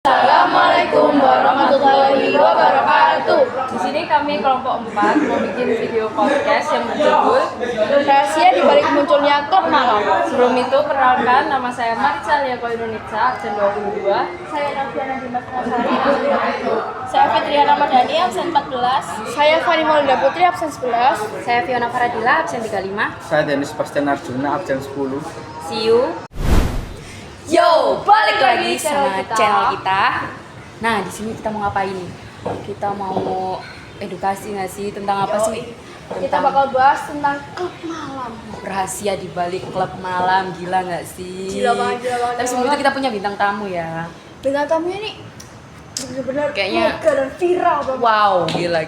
Assalamualaikum warahmatullahi wabarakatuh. Di sini kami kelompok 4 mau bikin video podcast yang berjudul Rahasia di balik munculnya klub malam. Sebelum itu, perkenalkan, nama saya Marisa Lia Koirunitsa, absen 22. Saya Rafiana Dimas Nasari, saya Fitriana Madani, absen 14. Saya Fani Maulida Putri, absen 11. Saya Fiona Faradila, absen 35. Saya Denis Bastian Arjuna, absen 10. See you. Yo, balik lagi sama channel kita. Nah, di sini kita mau ngapain nih? Kita mau edukasi nggak sih tentang apa sih? Kita bakal bahas tentang klub malam. Rahasia di balik klub malam, gila nggak sih? Gila banget. Tapi sebelum itu kita punya bintang tamu ya. Bintang tamunya nih benar-benar Kayaknya- mega dan viral banget. Wow, gila.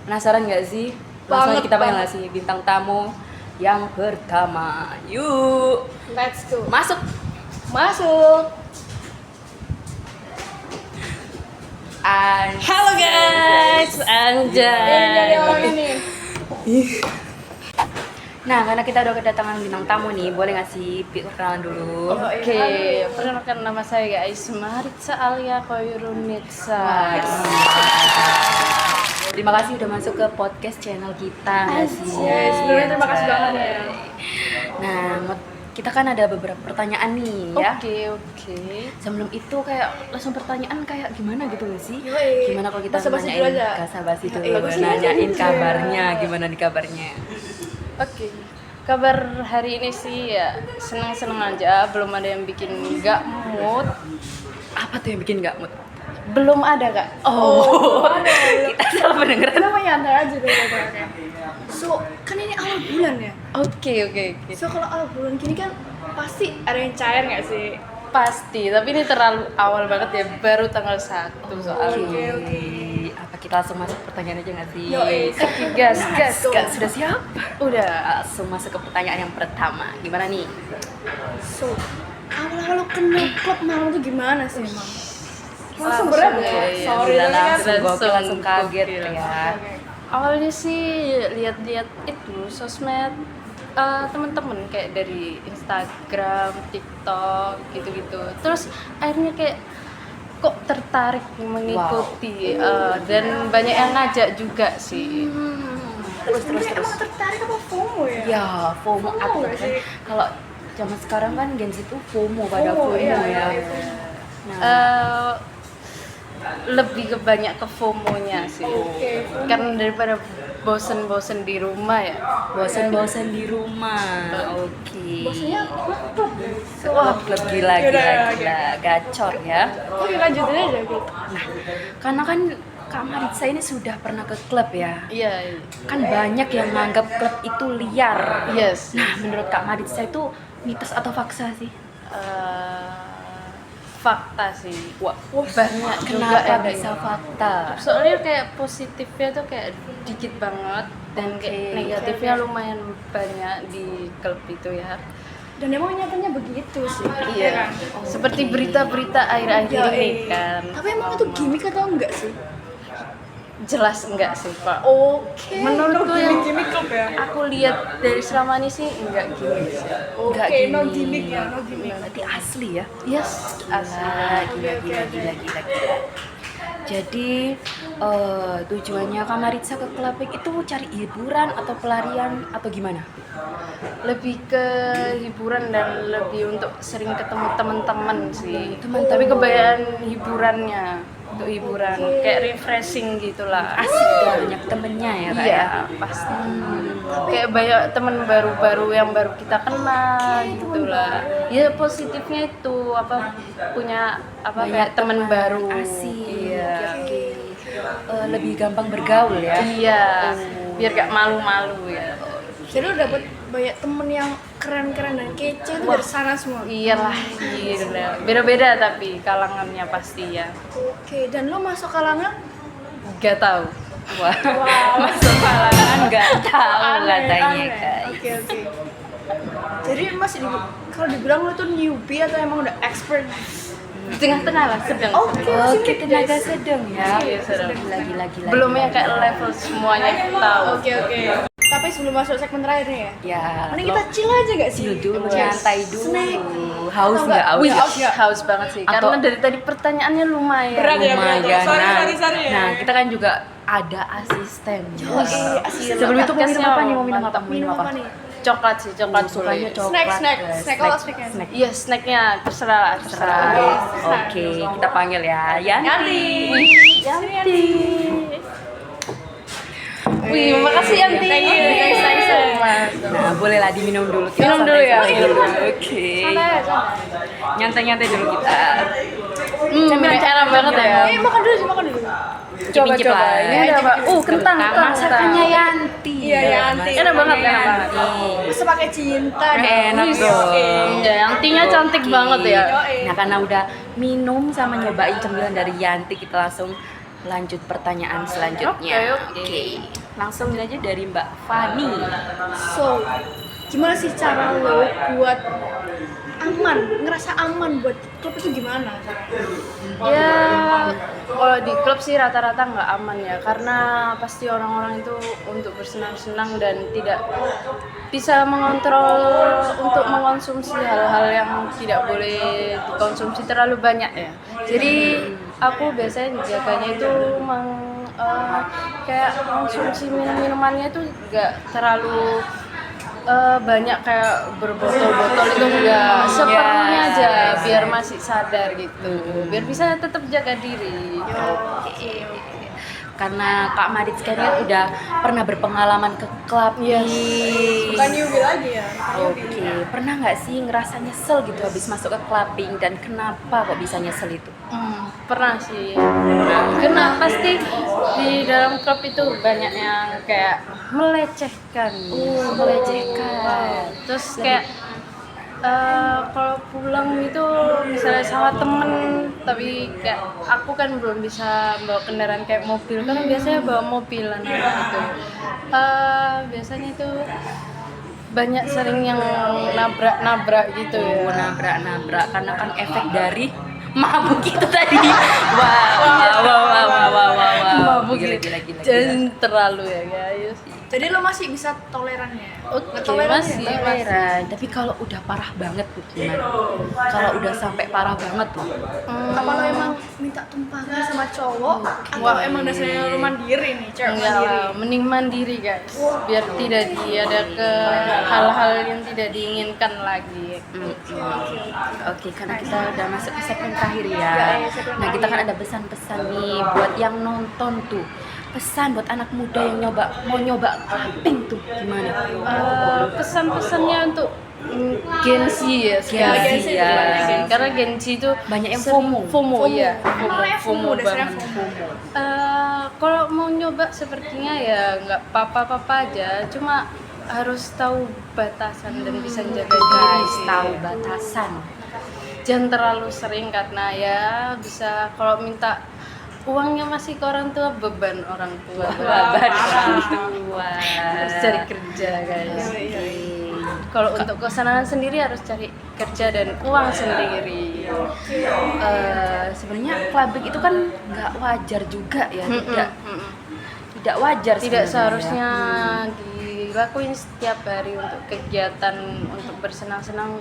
Penasaran nggak sih? Langsung Banget, kita panggil banget. nggak sih bintang tamu yang pertama? Yuk, Let's go. masuk. Halo guys, Ini dari Anjay. orang ini. Nah, karena kita udah kedatangan bintang tamu nih, boleh nggak sih perkenalan dulu? Oke, perkenalkan nama saya guys, Marisa Alia Koirunitsa. Terima kasih udah masuk ke podcast channel kita nggak sih? Sebenarnya terima kasih banget ya. Nah, kita kan ada beberapa pertanyaan nih ya. Oke. Sebelum itu kayak langsung pertanyaan kayak gimana gitu nggak sih? Yoi. Gimana kalau kita Basa-basi nanyain dulu aja. basa-basi dulu, Yoi, basa-basi nanyain aja. kabarnya, gimana nih kabarnya? Oke. Kabar hari ini sih ya senang-senang aja, belum ada yang bikin nggak mood. Apa tuh yang bikin nggak mood? Belum ada kak. Oh, kita salah pendengaran. Kenapa nyantai aja tuh katanya. So, kan ini awal bulan ya. Oke. So, kalau awal bulan gini kan pasti ada yang cair nggak sih? Pasti, tapi ini terlalu awal banget ya, baru tanggal 1 soalnya. Oke. Apa kita langsung masuk pertanyaan aja nggak sih? Yoi. Oke, gas. Kak, sudah siap? Udah. Langsung masuk ke pertanyaan yang pertama. Gimana nih? So, awal-awal lo kenal klub malam tuh gimana sih emang? Langsung Langsung berat ya, ya? iya. Sorry, Gila, tapi kan langsung gokil, langsung langsung kaget gokil. ya. Awalnya sih lihat-lihat itu sosmed teman-teman kayak dari Instagram, TikTok gitu-gitu. Terus akhirnya kayak kok tertarik mengikuti dan banyak yang ngajak juga sih. Terus emang tertarik apa FOMO ya? Ya, FOMO apa nggak kan? sih? Kalau zaman sekarang kan Gen Z itu FOMO pada FOMO iya, ya. iya. Eh, lebih ke banyak ke FOMO-nya sih. Oke, FOMO. Karena daripada bosen-bosen di rumah ya. Bosan-bosan di rumah. Oke. Bosannya klub ya? So, Klub gila, gacor ya. oke lanjutin aja gitu. Nah, karena kan Kak Marisa ini sudah pernah ke klub ya. Iya. Kan banyak yang menganggap klub itu liar. Yes. Nah, menurut Kak Marisa itu mitos atau fakta sih? Fakta sih. Wah, Banyak juga kenapa yang kayak bisa gitu. fakta? Soalnya kayak positifnya tuh kayak dikit banget dan kayak Oke. negatifnya lumayan banyak di klub itu ya. Dan emang nyatanya begitu sih. Iya. kan? Seperti berita-berita akhir-akhir Yoi. ini kan. Tapi emang itu gimmick atau enggak sih? Jelas enggak sih, Pak. Oke. Menurutku yang gimmick klub ya? aku lihat dari selama ini sih enggak gini sih. Enggak Oke, no gini. gimmick ya, no gimmick. Berarti asli ya? Yes, asli. Gila. Jadi tujuannya Kak Marisa ke klub itu cari hiburan atau pelarian atau gimana? Lebih ke hiburan dan lebih untuk sering ketemu teman-teman sih. Teman-teman. Tapi kebanyakan hiburannya untuk hiburan kayak refreshing gitulah. Asik banyak temennya ya Kak Iya, ya? pasti. Kayak banyak teman baru-baru yang baru kita kenal gitulah. Ya positifnya itu apa punya apa Banyak kayak teman baru. asik. Iya. Oke. Lebih gampang bergaul ya? Iya. Biar gak malu-malu ya. Jadi lo dapet banyak temen yang keren-keren dan kece itu dari sana semua. Iyalah, gila. Beda-beda tapi kalangannya pasti ya. Oke, dan lo masuk kalangan? Gak tahu. Wah. Masuk kalangan nggak tahu katanya Aneh. Kak. Oke. Jadi masih kalau dibilang lo tuh newbie atau emang udah expert? Di tengah-tengah lah, sedang. Oke, tenaga sedang ya. Iya, sedang. Lagi. Belum yang kayak level semuanya tahu. Oke. Tapi sebelum masuk segmen terakhir nih ya. Ya. Mending kita chill aja gak sih? chill dulu, nyantai dulu. Haus Atau nggak? Wih, Haus. haus banget sih. Atau- Karena dari tadi pertanyaannya lumayan. Berat ya, Lumayan. Sorry ya. Nah, kita kan juga ada asisten. asisten. Sebelum itu mau minum Podcastnya apa nih? Mau minum apa? mantap. Minum apa nih? Coklat sih, coklat Sukanya sulit. coklat. Snack. guys. Snack apa snacknya? Snack. Iya, snacknya terserah lah, terserah. Oke, kita panggil ya Yanti. Yanti. Wih, makasih Yanti. Thank you, thanks so much. Nah, bolehlah diminum dulu. Kita Minum dulu ya. santai-santai dulu. Oke. Nyantai-nyantai dulu kita. Enak banget ya. Makan dulu. Cicip-cicip lah. Ini ada apa? Kentang. Masakannya Yanti. Iya, Yanti. Enak banget, enak banget. Masa pakai cinta dong. Enak dong. Ya, Yantinya cantik banget ya. Nah, karena udah minum sama nyobain cemilan dari Yanti, kita langsung lanjut pertanyaan selanjutnya. Oke. Langsung aja dari Mbak Fani. So, gimana sih cara lo buat ngerasa aman buat klub itu gimana? Ya, kalau di klub sih rata-rata nggak aman ya, karena pasti orang-orang itu untuk bersenang-senang dan tidak bisa mengontrol untuk mengkonsumsi hal-hal yang tidak boleh dikonsumsi terlalu banyak ya. Jadi aku biasanya jaganya itu kayak konsumsi minumannya itu nggak terlalu banyak kayak berbotol-botol itu enggak, seperlunya aja biar masih sadar gitu, biar bisa tetap jaga diri. Oke. Karena Kak Madit sekarang udah pernah berpengalaman ke klub nih. Bukan newbie lagi ya? Oke, pernah nggak sih ngerasa nyesel gitu habis masuk ke clubbing, dan kenapa kok bisa nyesel itu? Pernah sih, karena pasti di dalam klub itu banyak yang kayak melecehkan. Terus kayak kalau pulang itu misalnya sama temen, tapi kayak aku kan belum bisa bawa kendaraan kayak mobil, kan biasanya bawa mobilan gitu. Biasanya itu banyak sering yang nabrak gitu ya. Nabrak karena kan efek dari mabuk itu tadi. Wow. Gila. Dan terlalu ya guys. Jadi lo masih bisa toleran ya? Oke, Toleran masih. ya? Toleran. Tapi kalau udah parah banget tuh gimana? Kalau udah sampai parah banget tuh. Apa lo emang minta tumpangan sama cowok? Atau emang dasarnya lo mandiri nih, cewek Enggak mandiri? lah, mending mandiri guys, biar tidak ada ke hal-hal yang tidak diinginkan lagi. Oke, karena kita udah masuk ke segmen terakhir ya. Nah, kita kan ada pesan-pesan nih buat yang nonton tuh. Pesan buat anak muda yang mau nyoba clubbing tuh gimana? Pesan-pesannya untuk Gen Z ya sekarang. Gen Z ya. Karena Gen Z itu Banyak yang sering- FOMO. iya, Namanya FOMO, dasarnya banget. FOMO. Kalau mau nyoba sepertinya ya nggak apa-apa aja, cuma harus tahu batasan dan bisa jaga diri. Guys, tahu batasan. Jangan terlalu sering, karena ya bisa kalau minta uangnya masih ke orang tua, beban orang tua. Harus cari kerja guys. Kalau untuk kesenangan sendiri harus cari kerja dan uang sendiri. Sebenarnya clubbing itu kan nggak wajar juga ya, tidak wajar. Tidak sebenarnya. seharusnya dilakuin setiap hari untuk kegiatan untuk bersenang-senang.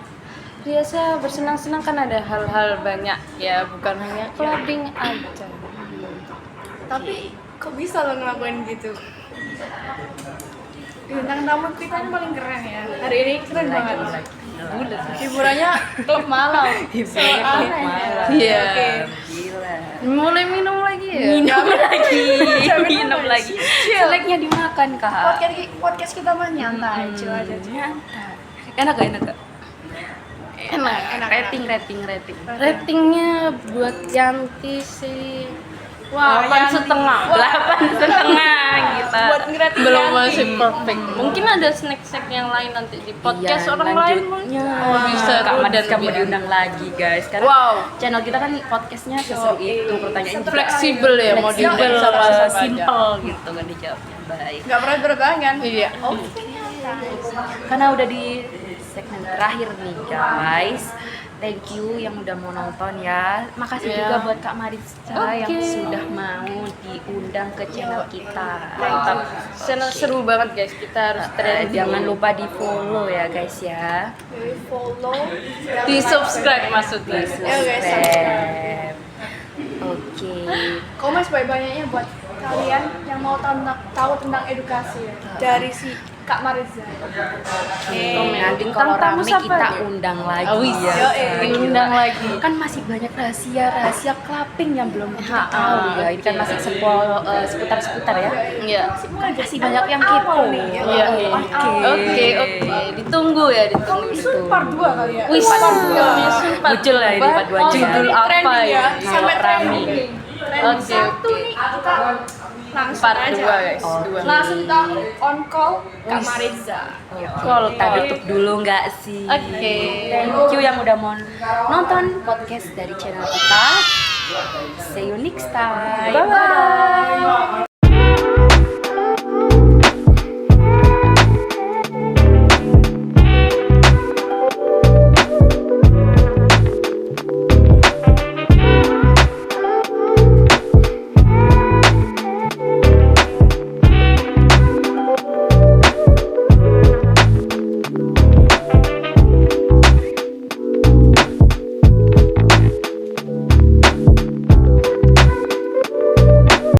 Biasa bersenang-senang kan ada hal-hal banyak ya, bukan hanya clubbing aja. Tapi kok bisa lo ngelakuin gitu? Bintang tamu kita ini paling keren ya. Hari ini keren banget. Hiburannya klub malam. Hiburannya klub Aneh. malam. Iya. Oke. Gila. Mulai minum lagi ya. Minum lagi. Seleknya dimakan kak. Podcast kita mah nyantai, chill aja. Enak gak? Enak. Rating. Ratingnya buat Yanti sih Wah, 8,5. 8,5 kita. Buat ngeratin Belum Yanti. masih perfect. Mungkin ada snack-snack yang lain nanti di podcast Iya, orang lain. lanjutnya. Bisa Kak seru Madis dan kamu lebih diundang lagi guys. Karena Wow. channel kita kan podcastnya seseru itu, pertanyaan juga fleksibel ya, mau fleksibel, dijawab sama-sama aja. simple gitu kan dijawabnya. Baik. Nggak pernah berat kan? Iya. Karena udah di segmen terakhir nih guys. Thank you yang udah mau nonton ya. Makasih Iya. juga buat Kak Maritza yang Oke. sudah mau diundang ke channel kita. Mantap. Seru banget guys, kita harus trending. Jangan lupa di follow ya guys ya. Jadi follow. Di subscribe maksudnya. Ya guys, Subscribe. Oke. komen sebanyak-banyaknya buat kalian yang mau tahu tentang edukasi ya. Dari si Kak Maritza. Nanti Bintang kalau tamu rame siapa kita nih? undang lagi Awis, ya. diundang lagi. Kan masih banyak rahasia clubbing yang belum kita Ha, tahu ya. Ini kan oke. masih seputar-seputar ya. Iya. Masih banyak yang kepo. Iya. Oke. Ditunggu ya, ditunggu. Misun part 2 kali ya. Wis, Part dua. Misun part Muncul lah ini dua. part duanya. Judul apa Trending ya? Sampai Rame. trending. Oke, Satu oke. nih kita langsung Part aja. 2 guys. Oh. 2. Langsung kita on call Kak Wis. Maritza. Call, Kita call. tutup dulu nggak sih? Oke. Thank you yang udah mau nonton podcast dari channel kita. See you next time. Bye-bye.